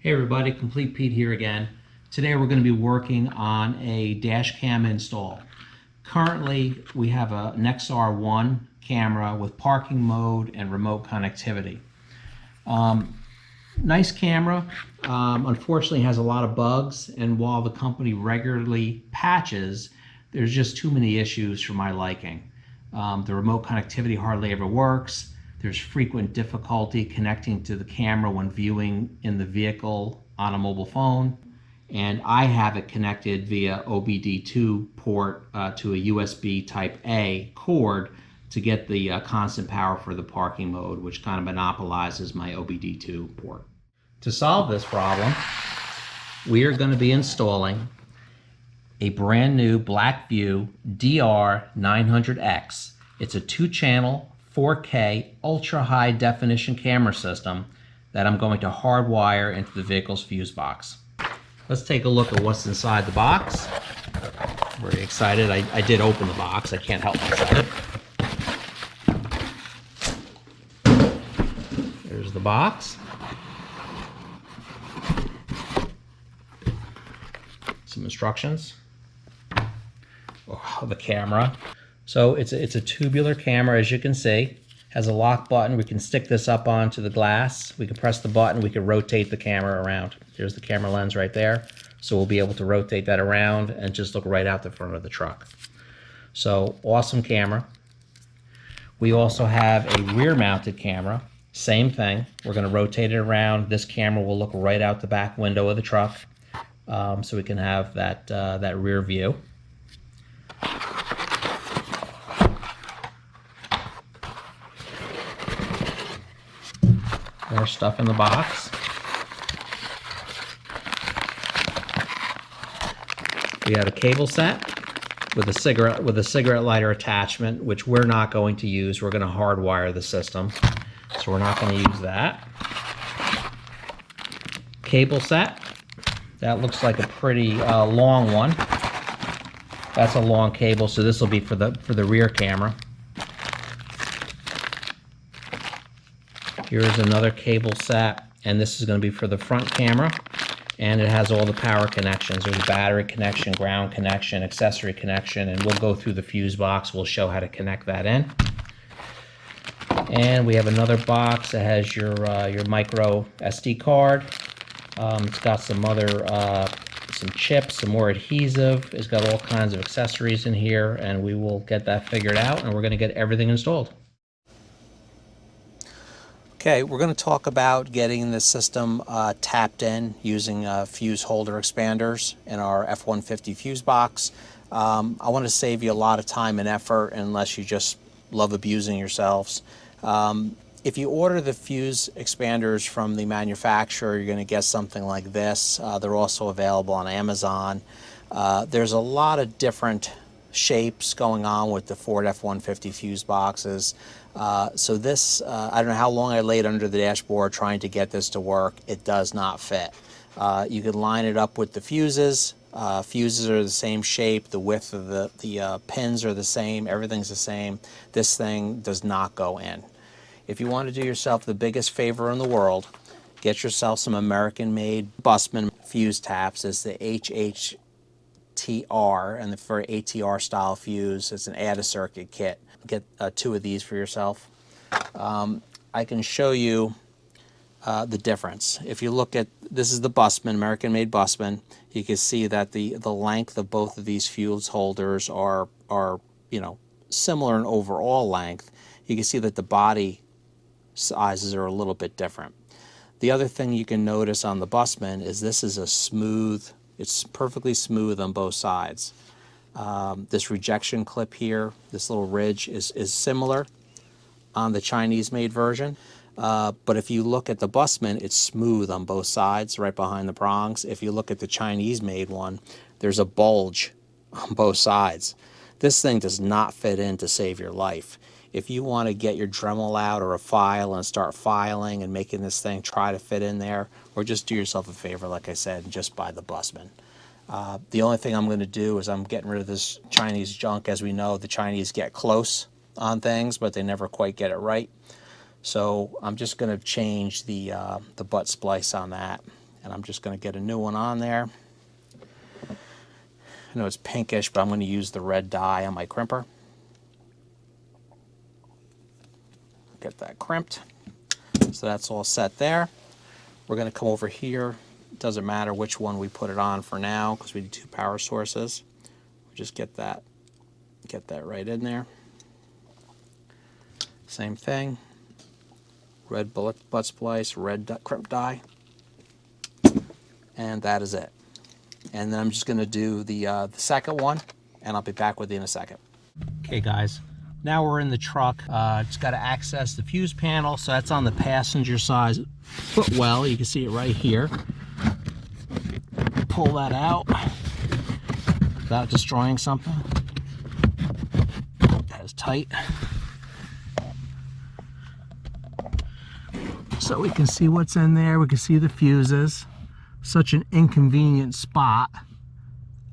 Hey everybody, Complete Pete here again. Today we're going to be working on a dash cam install. Currently we have a Nexar 1 camera with parking mode and remote connectivity. Nice camera, unfortunately has a lot of bugs, and while the company regularly patches, there's just too many issues for my liking. The remote connectivity hardly ever works. There's frequent difficulty connecting to the camera when viewing in the vehicle on a mobile phone. And I have it connected via OBD2 port to a USB type A cord to get the constant power for the parking mode, which kind of monopolizes my OBD2 port. To solve this problem, we are going to be installing a brand new BlackVue DR900X. It's a 2-channel 4K ultra high definition camera system that I'm going to hardwire into the vehicle's fuse box. Let's take a look at what's inside the box. Very excited. I did open the box. I can't help myself. There's the box. Some instructions. Oh, the camera. So it's a tubular camera, as you can see. Has a lock button. We can stick this up onto the glass. We can press the button. We can rotate the camera around. Here's the camera lens right there. So we'll be able to rotate that around and just look right out the front of the truck. So awesome camera. We also have a rear mounted camera. Same thing. We're going to rotate it around. This camera will look right out the back window of the truck. So we can have that rear view. More stuff in the box. We have a cable set with a cigarette lighter attachment, which we're not going to use. We're going to hardwire the system, so we're not going to use that. Cable set. That looks like a pretty long one. That's a long cable, so this will be for the rear camera. Here's another cable set, and this is going to be for the front camera, and it has all the power connections. There's a battery connection, ground connection, accessory connection, and we'll go through the fuse box. We'll show how to connect that in. And we have another box that has your micro SD card. It's got some other some chips, some more adhesive. It's got all kinds of accessories in here, and we will get that figured out, and we're going to get everything installed. Okay, we're going to talk about getting the system tapped in using fuse holder expanders in our F150 fuse box. I want to save you a lot of time and effort unless you just love abusing yourselves. If you order the fuse expanders from the manufacturer, you're going to get something like this. They're also available on Amazon. There's a lot of different shapes going on with the Ford F150 fuse boxes. So this, I don't know how long I laid under the dashboard trying to get this to work. It does not fit. You can line it up with the fuses. Fuses are the same shape. The width of the pins are the same. Everything's the same. This thing does not go in. If you want to do yourself the biggest favor in the world, get yourself some American-made Bussman fuse taps. It's the HHTR, and for ATR style fuse, it's an add-a-circuit kit. Get 2 of these for yourself. I can show you the difference. If you look at, this is the Bussman, American-made Bussman. You can see that the length of both of these fuse holders are similar in overall length. You can see that the body sizes are a little bit different. The other thing you can notice on the Bussman is this is a smooth, it's perfectly smooth on both sides. This rejection clip here, this little ridge is similar on the Chinese-made version. But if you look at the Bussman, it's smooth on both sides, right behind the prongs. If you look at the Chinese-made one, there's a bulge on both sides. This thing does not fit in to save your life. If you want to get your Dremel out or a file and start filing and making this thing try to fit in there, or just do yourself a favor, like I said, and just buy the Bussman. The only thing I'm going to do is I'm getting rid of this Chinese junk. As we know, the Chinese get close on things, but they never quite get it right. So I'm just going to change the butt splice on that. And I'm just going to get a new one on there. I know it's pinkish, but I'm going to use the red dye on my crimper. Get that crimped. So that's all set there. We're going to come over here. It doesn't matter which one we put it on for now because we need 2 power sources. Just get that right in there. Same thing. Red butt splice, red crimp dye. And that is it. And then I'm just going to do the second one, and I'll be back with you in a second. Okay, guys. Now we're in the truck. Just got to access the fuse panel. So that's on the passenger side footwell. You can see it right here. Pull that out without destroying something. That is tight. So we can see what's in there. We can see the fuses. Such an inconvenient spot.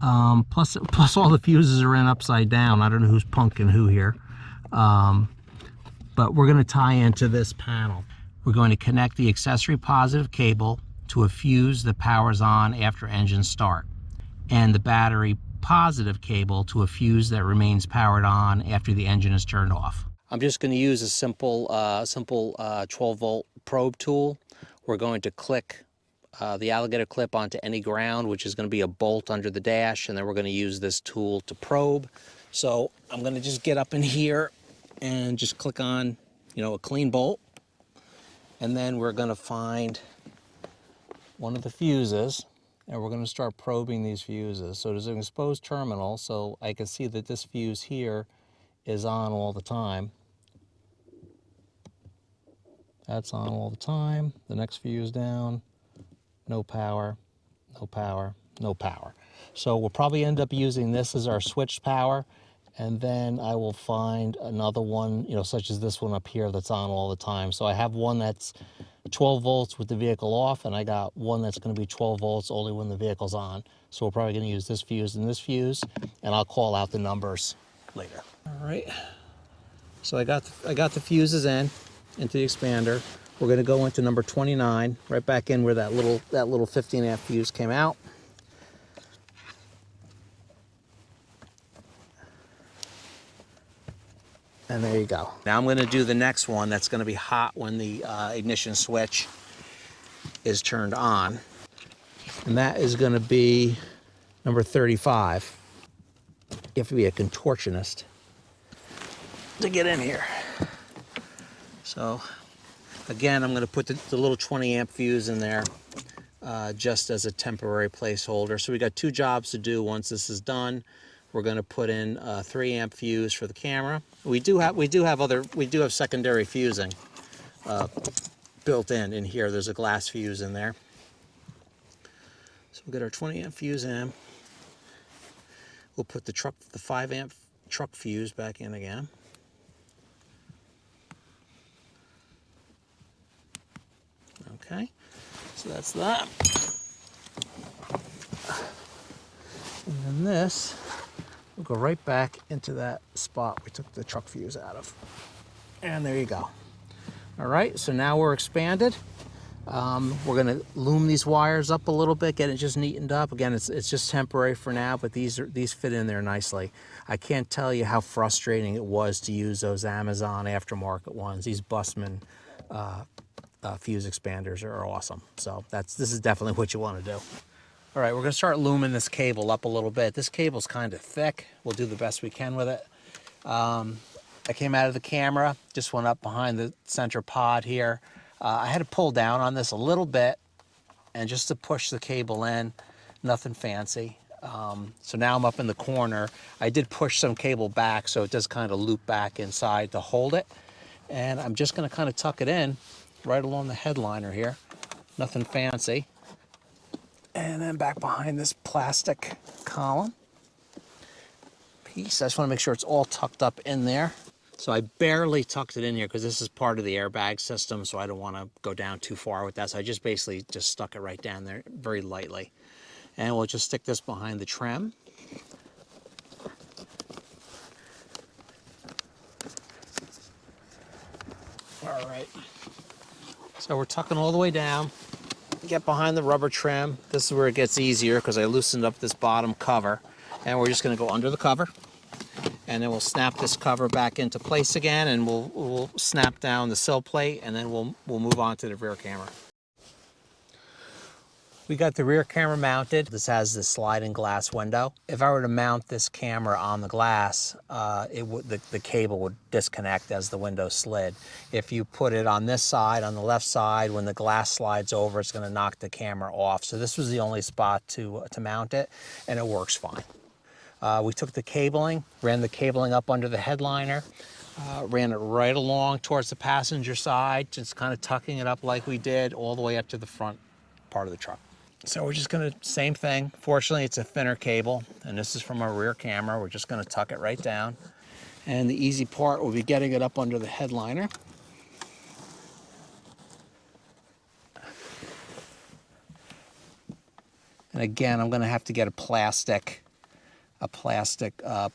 Plus all the fuses are in upside down. I don't know who's punking who here. But we're going to tie into this panel. We're going to connect the accessory positive cable to a fuse that powers on after engine start, and the battery positive cable to a fuse that remains powered on after the engine is turned off. I'm just going to use a simple 12-volt probe tool. We're going to click the alligator clip onto any ground, which is going to be a bolt under the dash, and then we're going to use this tool to probe. So I'm going to just get up in here and just click on, a clean bolt, and then we're going to find one of the fuses, and we're going to start probing these fuses. So there's an exposed terminal, so I can see that this fuse here is on all the time. That's on all the time. The next fuse down, no power, no power, no power. So we'll probably end up using this as our switched power, and then I will find another one, such as this one up here that's on all the time. So I have one that's 12 volts with the vehicle off, and I got one that's going to be 12 volts only when the vehicle's on. So we're probably going to use this fuse and this fuse, and I'll call out the numbers later. All right. So I got the fuses into the expander. We're going to go into number 29, right back in where that little 15 amp fuse came out. And there you go. Now I'm going to do the next one that's going to be hot when the ignition switch is turned on. And that is going to be number 35. You have to be a contortionist to get in here. So again, I'm going to put the little 20 amp fuse in there just as a temporary placeholder. So we got 2 jobs to do once this is done. We're going to put in a 3 amp fuse for the camera. We do have secondary fusing built in here. There's a glass fuse in there. So we'll get our 20 amp fuse in. We'll put the 5 amp truck fuse back in again. Okay, so that's that. And then this will go right back into that spot we took the truck fuse out of. And there you go. All right, so now we're expanded. We're going to loom these wires up a little bit, get it just neatened up. Again, it's just temporary for now, but these fit in there nicely. I can't tell you how frustrating it was to use those Amazon aftermarket ones. These Bussman fuse expanders are awesome. So this is definitely what you want to do. All right, we're going to start looming this cable up a little bit. This cable's kind of thick. We'll do the best we can with it. I came out of the camera, just went up behind the center pod here. I had to pull down on this a little bit and just to push the cable in, nothing fancy. So now I'm up in the corner. I did push some cable back so it does kind of loop back inside to hold it. And I'm just going to kind of tuck it in right along the headliner here. Nothing fancy. And then back behind this plastic column piece. I just want to make sure it's all tucked up in there. So I barely tucked it in here because this is part of the airbag system, so I don't want to go down too far with that. So I just basically just stuck it right down there very lightly. And we'll just stick this behind the trim. All right. So we're tucking all the way down. get behind the rubber trim. This is where it gets easier because I loosened up this bottom cover. And we're just going to go under the cover. And then we'll snap this cover back into place again, and we'll snap down the sill plate, and then we'll move on to the rear camera. We got the rear camera mounted. This has this sliding glass window. If I were to mount this camera on the glass, the cable would disconnect as the window slid. If you put it on this side, on the left side, when the glass slides over, it's going to knock the camera off. So this was the only spot to mount it, and it works fine. We took the cabling, ran the cabling up under the headliner, ran it right along towards the passenger side, just kind of tucking it up like we did all the way up to the front part of the truck. So we're just gonna, same thing. Fortunately, it's a thinner cable, and this is from our rear camera. We're just gonna tuck it right down. And the easy part will be getting it up under the headliner. And again, I'm gonna have to get a plastic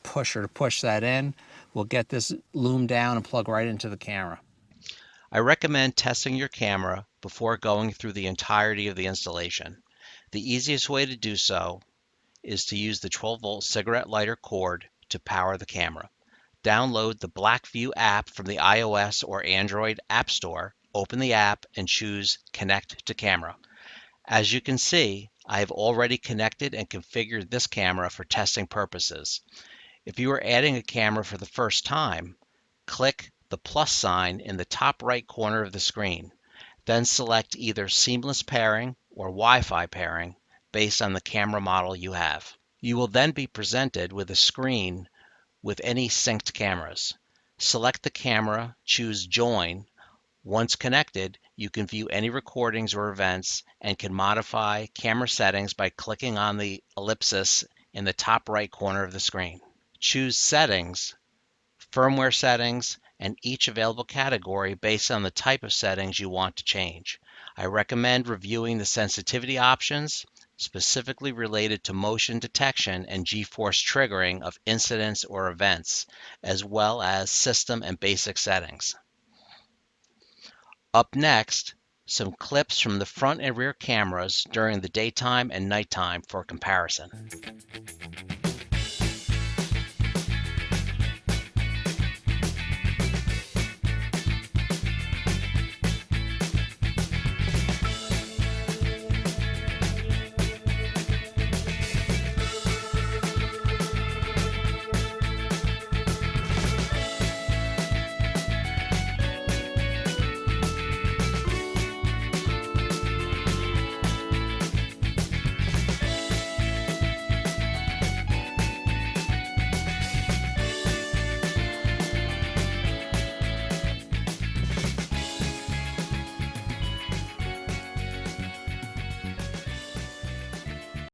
pusher to push that in. We'll get this loom down and plug right into the camera. I recommend testing your camera before going through the entirety of the installation. The easiest way to do so is to use the 12-volt cigarette lighter cord to power the camera. Download the BlackVue app from the iOS or Android App Store, open the app, and choose Connect to Camera. As you can see, I have already connected and configured this camera for testing purposes. If you are adding a camera for the first time, click the plus sign in the top right corner of the screen. Then select either seamless pairing or Wi-Fi pairing based on the camera model you have. You will then be presented with a screen with any synced cameras. Select the camera, choose Join. Once connected, you can view any recordings or events and can modify camera settings by clicking on the ellipsis in the top right corner of the screen. Choose Settings, Firmware Settings, and each available category based on the type of settings you want to change. I recommend reviewing the sensitivity options, specifically related to motion detection and G-force triggering of incidents or events, as well as system and basic settings. Up next, some clips from the front and rear cameras during the daytime and nighttime for comparison.